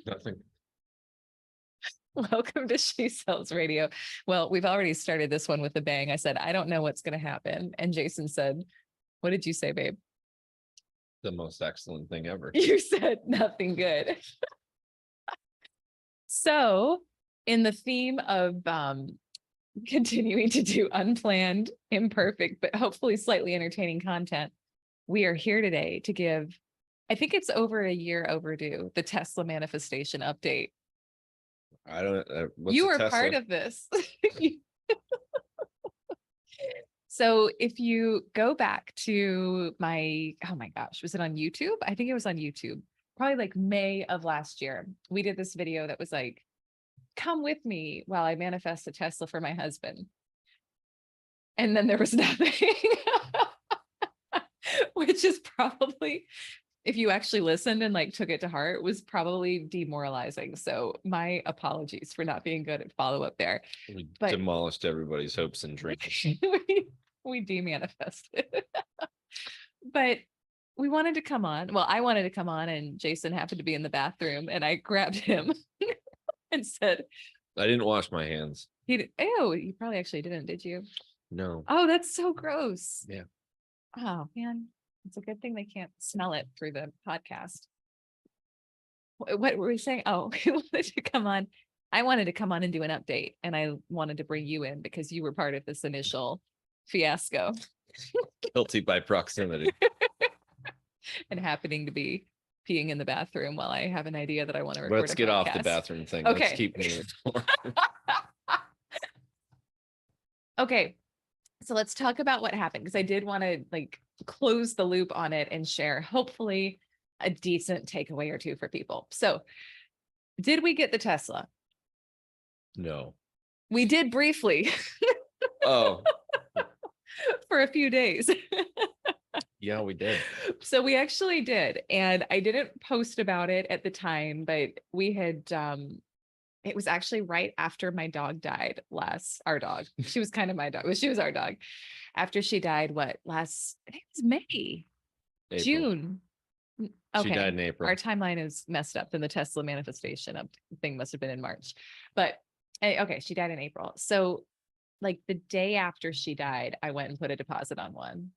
Nothing. Welcome to She Sells Radio. Well, we've already started this one with a bang. I said, I don't know what's going to happen. And Jason said, what did you say, babe? The most excellent thing ever. You said nothing good. So, in the theme of continuing to do unplanned, imperfect, but hopefully slightly entertaining content, we are here today to give, I think it's over a year overdue, the Tesla manifestation update. I don't. You were part of this. So if you go back to oh my gosh, was it on YouTube? I think it was on YouTube, probably like May of last year. We did this video that was like, come with me while I manifest a Tesla for my husband. And then there was nothing, which is probably, if you actually listened and like took it to heart, was probably demoralizing. So my apologies for not being good at follow-up there. We demolished everybody's hopes and dreams. we de-manifested. But we wanted to come on. Well, I wanted to come on, and Jason happened to be in the bathroom, and I grabbed him and said, I didn't wash my hands. you probably actually didn't, did you? No. Oh, that's so gross. Yeah. Oh man, it's a good thing they can't smell it through the podcast. What were we saying? Oh, we wanted to come on. I wanted to come on and do an update, and I wanted to bring you in because you were part of this initial fiasco. Guilty by proximity. And happening to be peeing in the bathroom while I have an idea that I want to record. Let's get off the bathroom thing. Okay. Let's keep moving. Okay. So let's talk about what happened, because I did want to like close the loop on it and share hopefully a decent takeaway or two for people. So did we get the Tesla? No. We did briefly. Oh. For a few days. Yeah, we did. So we actually did. And I didn't post about it at the time, but we had, it was actually right after my dog died our dog. She was kind of my dog. She was our dog. After she died, I think it was May, April. June. Okay. She died in April. Our timeline is messed up. Then the Tesla manifestation thing must have been in March. But okay, she died in April. So like the day after she died, I went and put a deposit on one.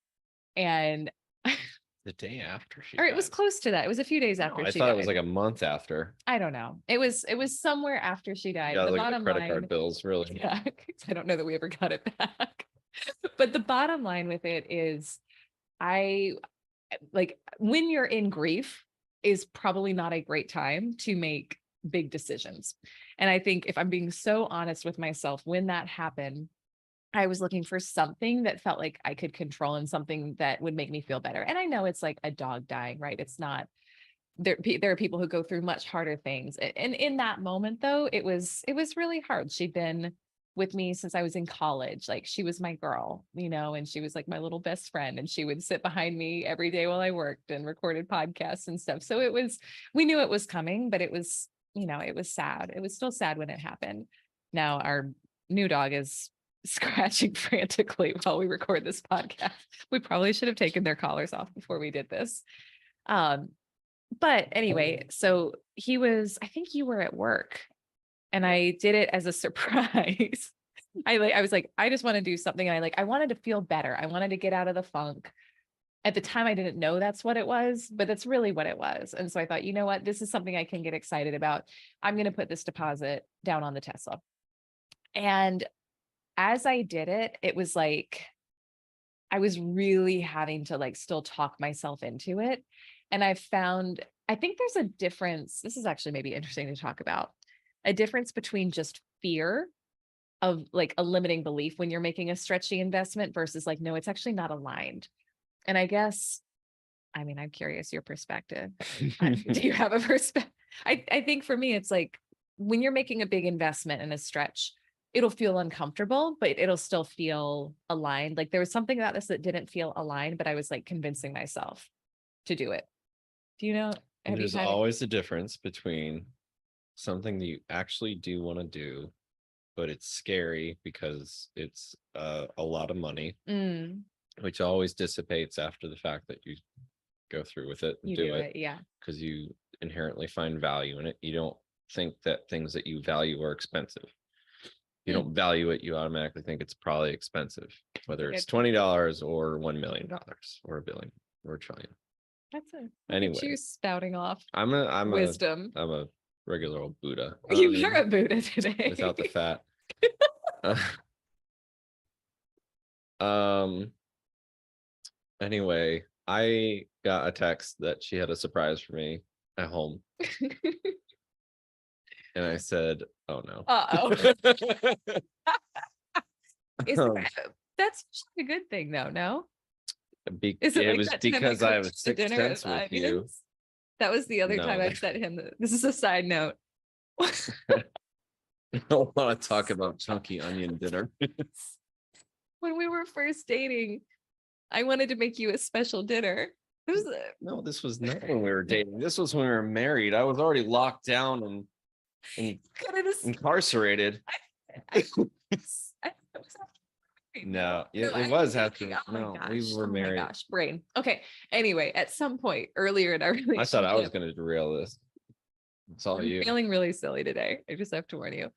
And the day after she died. It was close to that. It was a few days after she died. I thought it was like a month after. I don't know. It was somewhere after she died. Yeah, the like bottom the credit line, card bills, really. Yeah, I don't know that we ever got it back. But the bottom line with it is, when you're in grief is probably not a great time to make big decisions. And I think if I'm being so honest with myself, when that happened, I was looking for something that felt like I could control and something that would make me feel better. And I know it's like a dog dying, right? It's not, there are people who go through much harder things. And in that moment though, it was really hard. She'd been with me since I was in college. Like she was my girl, and she was like my little best friend, and she would sit behind me every day while I worked and recorded podcasts and stuff. So we knew it was coming, but it was, it was sad. It was still sad when it happened. Now our new dog is scratching frantically while we record this podcast. We probably should have taken their collars off before we did this. But anyway, so I think you were at work, and I did it as a surprise. I was like, I just want to do something. And I wanted to feel better. I wanted to get out of the funk. At the time, I didn't know that's what it was, but that's really what it was. And so I thought, you know what, this is something I can get excited about. I'm going to put this deposit down on the Tesla. And as I did it, it was like, I was really having to still talk myself into it. And I think there's a difference. This is actually maybe interesting to talk about, a difference between just fear of a limiting belief when you're making a stretchy investment versus no, it's actually not aligned. And I guess, I'm curious your perspective. Do you have a perspective? I think for me, it's when you're making a big investment in a stretch, it'll feel uncomfortable, but it'll still feel aligned. There was something about this that didn't feel aligned, but I was convincing myself to do it. Do you know? There's always a difference between something that you actually do want to do, but it's scary because it's a lot of money, which always dissipates after the fact that you go through with it and do it. Yeah. Because inherently find value in it. You don't think that things that you value are expensive. You don't value it, you automatically think it's probably expensive, whether it's $20 or $1 million or $1 billion or $1 trillion. That's it. Anyway, you spouting off I'm wisdom. I'm a regular old Buddha. You're a Buddha today. Without the fat. Anyway, I got a text that she had a surprise for me at home. And I said, oh no. That's a good thing though, no? It was because I have a sixth sense with you. That was the other time I sent him. This is a side note. I don't want to talk about chunky onion dinner. When we were first dating, I wanted to make you a special dinner. No, this was not when we were dating. This was when we were married. I was already locked down and incarcerated. No, it was after. No, we were married. Oh my gosh, brain. Okay. Anyway, at some point earlier in our relationship, I thought I was going to derail this. It's all you. I'm feeling really silly today. I just have to warn you.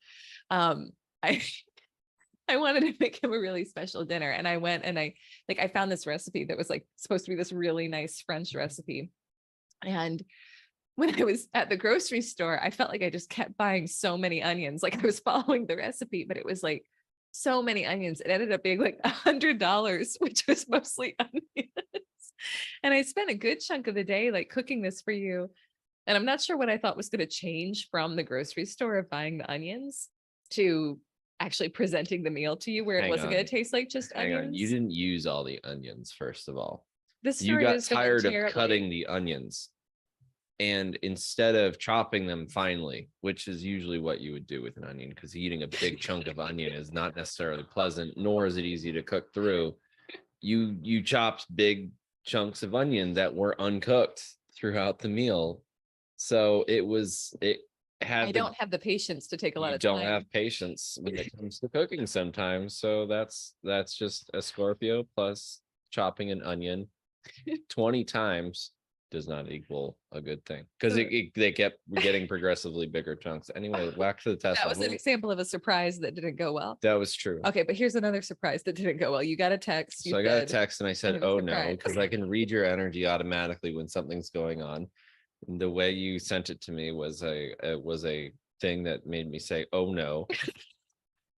I wanted to make him a really special dinner, and I went and I found this recipe that was like supposed to be this really nice French recipe. And when I was at the grocery store, I felt like I just kept buying so many onions. Like I was following the recipe, but it was like so many onions. It ended up being like $100, which was mostly onions. And I spent a good chunk of the day like cooking this for you. And I'm not sure what I thought was going to change from the grocery store of buying the onions to actually presenting the meal to you where it wasn't going to taste like just onions. You didn't use all the onions, first of all. You got tired of cutting the onions. And instead of chopping them finely, which is usually what you would do with an onion, because eating a big chunk of onion is not necessarily pleasant, nor is it easy to cook through. You chopped big chunks of onion that were uncooked throughout the meal. So I don't have the patience to take a lot of time. You don't have patience when it comes to cooking sometimes. So that's just a Scorpio plus chopping an onion 20 times does not equal a good thing, because they kept getting progressively bigger chunks. Anyway, back to the test. That was an example of a surprise that didn't go well. That was true. Okay, but here's another surprise that didn't go well. You got a text. So I got a text and I said, oh no, because I can read your energy automatically when something's going on. And the way you sent it to me was a thing that made me say, oh no.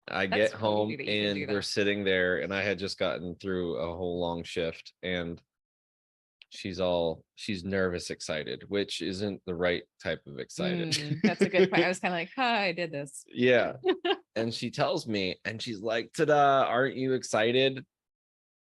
I get home and we're sitting there, and I had just gotten through a whole long shift, and she's nervous excited, which isn't the right type of excited. That's a good point. I was kind of like, hi, I did this. Yeah. And she tells me, and she's like, ta-da, aren't you excited?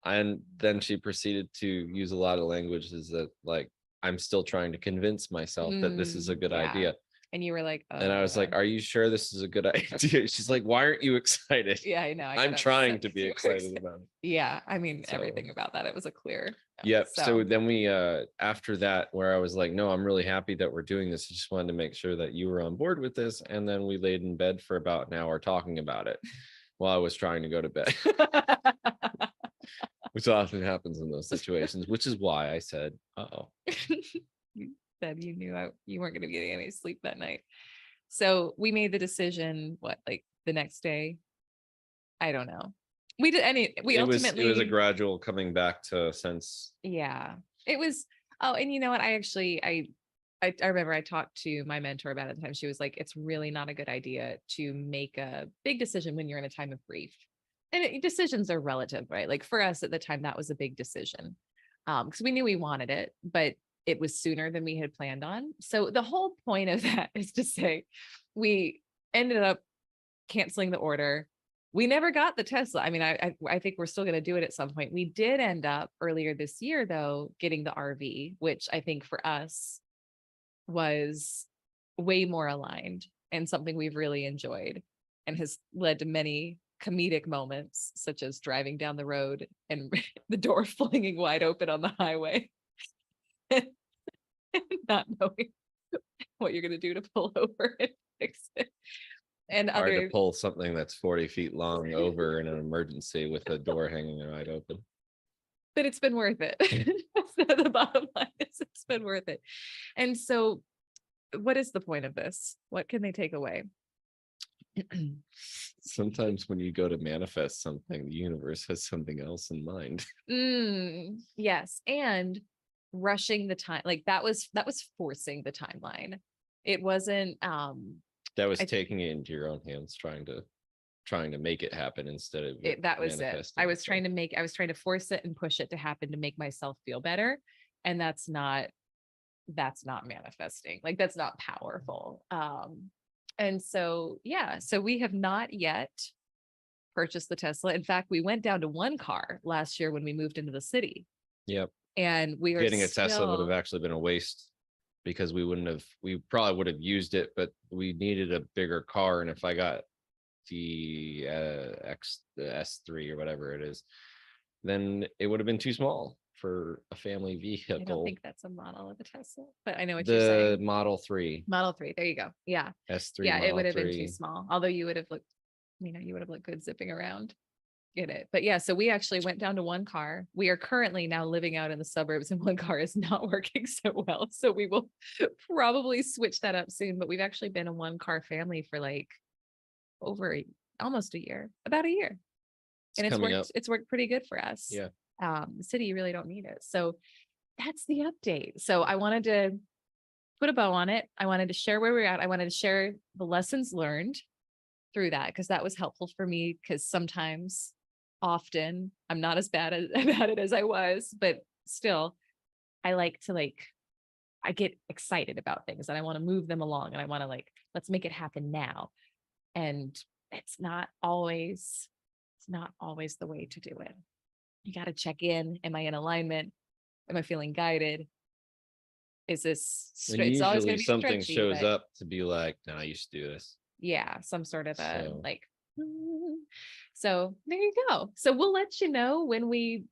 And then she proceeded to use a lot of languages that like, I'm still trying to convince myself that this is a good idea. And you were like, oh, and I was like, are you sure this is a good idea? She's like, why aren't you excited? Yeah, I know. I'm trying to be excited about it. Yeah. I mean, everything about that. It was a clear. Yep. So then we, after that, where I was like, no, I'm really happy that we're doing this. I just wanted to make sure that you were on board with this. And then we laid in bed for about an hour talking about it while I was trying to go to bed. Which often happens in those situations, which is why I said, uh-oh. You said you knew you weren't going to be getting any sleep that night. So we made the decision, like the next day? I don't know. It was a gradual coming back to sense. Yeah, it was. Oh, and you know what? I remember I talked to my mentor about it at the time. She was like, it's really not a good idea to make a big decision when you're in a time of grief. And decisions are relative, right? Like for us at the time, that was a big decision because we knew we wanted it, but it was sooner than we had planned on. So the whole point of that is to say we ended up canceling the order. We never got the Tesla. I mean, I think we're still going to do it at some point. We did end up earlier this year, though, getting the RV, which I think for us was way more aligned and something we've really enjoyed and has led to many comedic moments, such as driving down the road and the door flinging wide open on the highway and not knowing what you're going to do to pull over and fix it. And hard to pull something that's 40 feet long over in an emergency with the door hanging wide open. But it's been worth it. So the bottom line is it's been worth it. And so what is the point of this? What can they take away? Sometimes when you go to manifest something, the universe has something else in mind. Yes. And rushing the time, like that was forcing the timeline. It wasn't That was taking it into your own hands, trying to make it happen instead of that was it. manifesting I was itself. trying to force it and push it to happen to make myself feel better. And that's not manifesting. Like that's not powerful. And so yeah, so we have not yet purchased the Tesla. In fact, we went down to one car last year when we moved into the city. Yep. And we are Getting a Tesla would have still, actually been a waste because we probably would have used it, but we needed a bigger car. And if I got the the S3 or whatever it is, then it would have been too small for a family I vehicle. don't think that's a model of a Tesla, but I know what you're saying. The Model 3. Model 3. There you go. Yeah. S3. Yeah, Model it would have 3. been too small. Although you would have looked, you would have looked good zipping around. Get it. But yeah, so we actually went down to one car. We are currently now living out in the suburbs and one car is not working so well. So we will probably switch that up soon. But we've actually been a one car family for like almost a year, about a year. And it's worked pretty good for us. Yeah. The city, you really don't need it. So that's the update. So I wanted to put a bow on it. I wanted to share where we're at. I wanted to share the lessons learned through that because that was helpful for me because often I'm not as bad about it as I was, but still I like to I get excited about things and I want to move them along and I want to let's make it happen now. And it's not always the way to do it. You got to check in. Am I in alignment? Am I feeling guided? Is this straight? It's always going to be something stretchy, shows but up to be like, no, I used to do this. yeah, some sort of a So. So there you go. So we'll let you know when we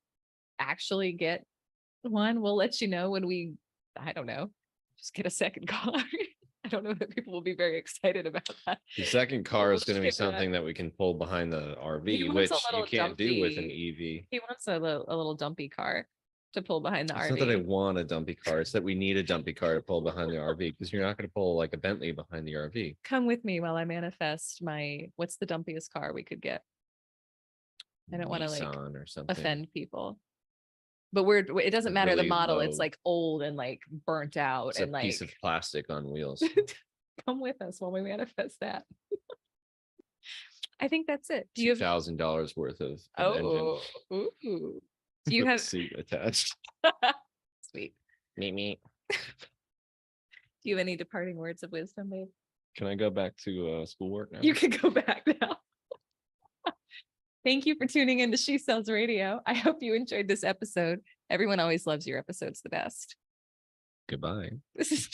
actually get one. We'll let you know when we, I don't know, just get a second car. I don't know that people will be very excited about that. The second car We'll is going to be ship that. something that we can pull behind the He RV, wants which a you little can't do with an dumpy- EV. He wants a little dumpy car to pull behind the It's RV. not that I want a dumpy car. It's that we need a dumpy car to pull behind the RV because you're not going to pull like a Bentley behind the RV. Come with me while I manifest what's the dumpiest car we could get? I don't want to Nissan or something. offend people. But it doesn't matter really the model. low. It's like old and like burnt out It's and a piece of plastic on wheels. come with us while we manifest that. I think that's it. Do you have $2,000 worth of ooh. Do you have seat attached? Sweet. Me. Do you have any departing words of wisdom, babe? Can I go back to schoolwork now? You can go back now. Thank you for tuning in to She Sells Radio. I hope you enjoyed this episode. Everyone always loves your episodes the best. Goodbye. This is